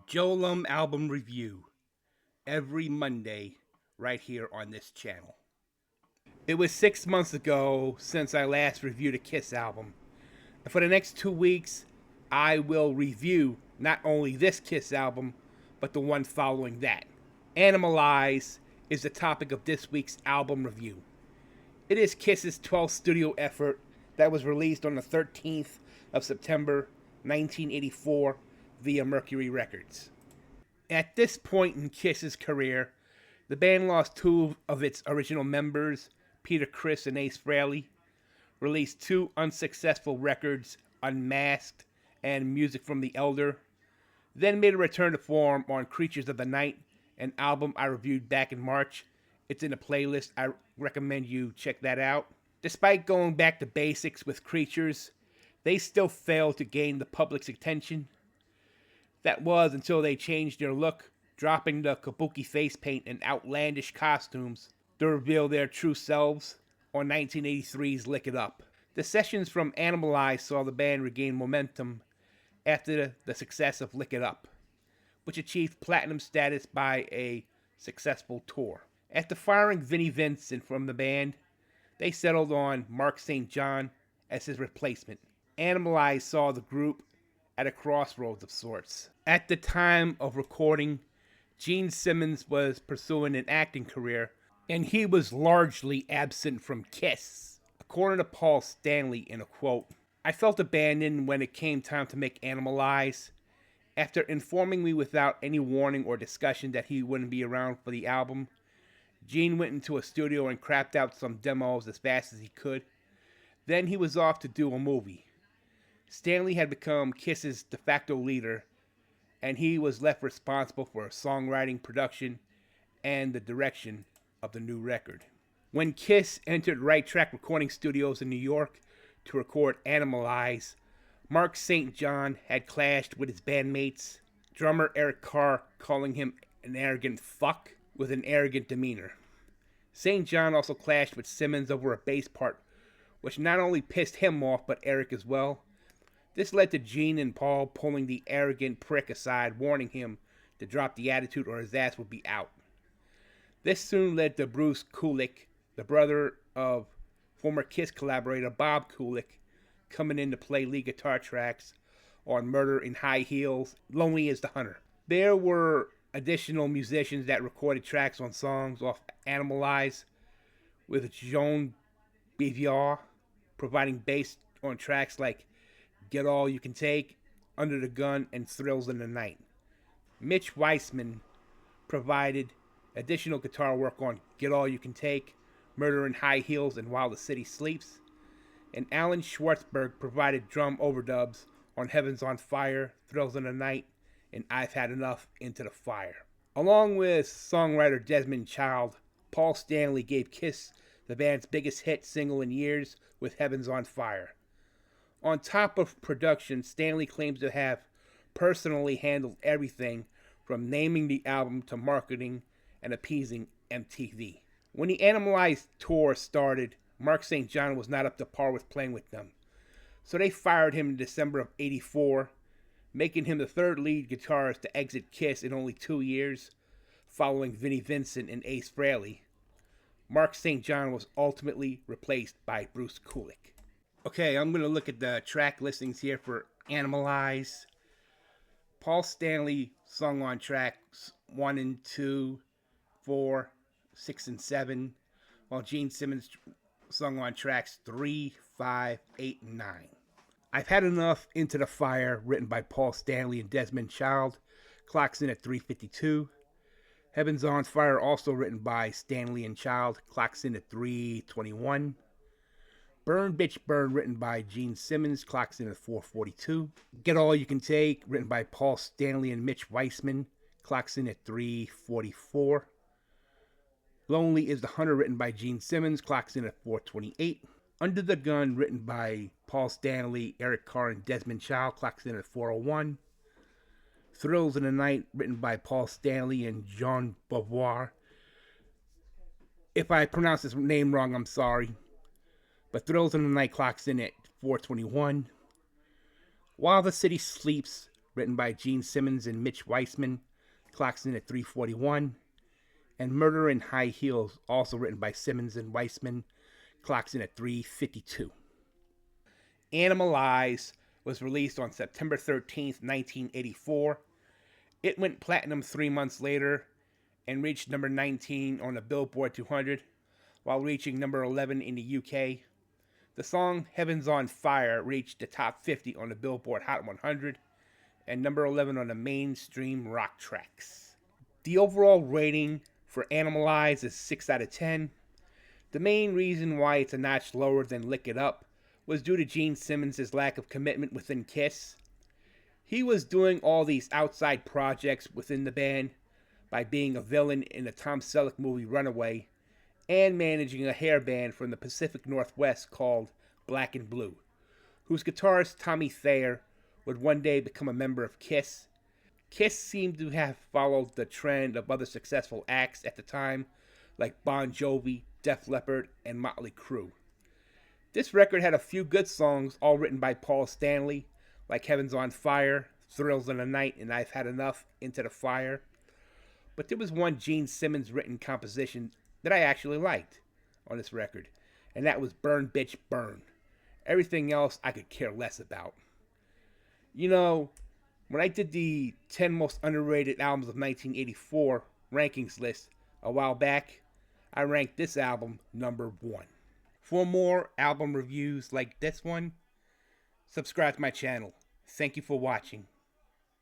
JoeLumb album review every Monday right here on this channel. It was 6 months ago since I last reviewed a Kiss album. And for the next 2 weeks, I will review not only this Kiss album, but the one following that. Animalize is the topic of this week's album review. It is Kiss's 12th studio effort that was released on the 13th of September 1984 via Mercury Records. At this point in Kiss's career, the band lost two of its original members, Peter Criss and Ace Frehley, released two unsuccessful records, Unmasked and Music from the Elder, then made a return to form on Creatures of the Night, an album I reviewed back in March. It's in a playlist. I recommend you check that out. Despite going back to basics with Creatures, they still failed to gain the public's attention. That was until they changed their look, dropping the kabuki face paint and outlandish costumes to reveal their true selves on 1983's Lick It Up. The sessions from Animalize saw the band regain momentum after the success of Lick It Up, which achieved platinum status by a successful tour. After firing Vinnie Vincent from the band, they settled on Mark St. John as his replacement. Animalize saw the group at a crossroads of sorts. At the time of recording, Gene Simmons was pursuing an acting career, and he was largely absent from Kiss. According to Paul Stanley in a quote, "I felt abandoned when it came time to make Animalize. After informing me without any warning or discussion that he wouldn't be around for the album, Gene went into a studio and crapped out some demos as fast as he could. Then he was off to do a movie. Stanley had become Kiss's de facto leader, and he was left responsible for songwriting, production, and the direction of the new record." When Kiss entered Right Track Recording Studios in New York to record Animalize, Mark St. John had clashed with his bandmates, drummer Eric Carr calling him an arrogant fuck with an arrogant demeanor. St. John also clashed with Simmons over a bass part, which not only pissed him off but Eric as well. This led to Gene and Paul pulling the arrogant prick aside, warning him to drop the attitude or his ass would be out. This soon led to Bruce Kulick, the brother of former Kiss collaborator Bob Kulick, coming in to play lead guitar tracks on Murder in High Heels, Lonely as the Hunter. There were additional musicians that recorded tracks on songs off Animalize, with Joan Biviar providing bass on tracks like Get All You Can Take, Under the Gun, and Thrills in the Night. Mitch Weissman provided additional guitar work on Get All You Can Take, Murder in High Heels, and While the City Sleeps. And Alan Schwartzberg provided drum overdubs on Heaven's on Fire, Thrills in the Night, and I've Had Enough, Into the Fire. Along with songwriter Desmond Child, Paul Stanley gave Kiss the band's biggest hit single in years with Heaven's on Fire. On top of production, Stanley claims to have personally handled everything from naming the album to marketing and appeasing MTV. When the Animalize tour started, Mark St. John was not up to par with playing with them, so they fired him in December of '84, making him the third lead guitarist to exit Kiss in only 2 years, following Vinnie Vincent and Ace Frehley. Mark St. John was ultimately replaced by Bruce Kulick. Okay, I'm going to look at the track listings here for Animalize. Paul Stanley sung on tracks 1 and 2, 4, 6, and 7, while Gene Simmons sung on tracks 3, 5, 8, and 9. I've Had Enough, Into the Fire, written by Paul Stanley and Desmond Child, clocks in at 3:52. Heaven's on Fire, also written by Stanley and Child, clocks in at 3:21. Burn Bitch Burn, written by Gene Simmons, clocks in at 4:42. Get All You Can Take, written by Paul Stanley and Mitch Weissman, clocks in at 3:44. Lonely is the Hunter, written by Gene Simmons, clocks in at 4:28. Under the Gun, written by Paul Stanley, Eric Carr, and Desmond Child, clocks in at 4:01. Thrills in the Night, written by Paul Stanley and Jean Beauvoir. If I pronounce this name wrong, I'm sorry. But Thrills in the Night clocks in at 4:21. While the City Sleeps, written by Gene Simmons and Mitch Weissman, clocks in at 3:41. And Murder in High Heels, also written by Simmons and Weissman, clocks in at 3:52. Animalize was released on September 13th, 1984. It went platinum 3 months later and reached number 19 on the Billboard 200, while reaching number 11 in the UK. The song Heaven's on Fire reached the top 50 on the Billboard Hot 100 and number 11 on the mainstream rock tracks. The overall rating for Animalize is 6 out of 10. The main reason why it's a notch lower than Lick It Up was due to Gene Simmons' lack of commitment within Kiss. He was doing all these outside projects within the band by being a villain in the Tom Selleck movie Runaway and managing a hair band from the Pacific Northwest called Black and Blue, whose guitarist Tommy Thayer would one day become a member of Kiss. Kiss seemed to have followed the trend of other successful acts at the time, like Bon Jovi, Def Leppard, and Motley Crue. This record had a few good songs, all written by Paul Stanley, like Heaven's on Fire, Thrills in the Night, and I've Had Enough, Into the Fire. But there was one Gene Simmons written composition that I actually liked on this record, and that was Burn Bitch Burn. Everything else I could care less about. You know, when I did the 10 most underrated albums of 1984 rankings list a while back, I ranked this album number 1. For more album reviews like this one, subscribe to my channel. Thank you for watching.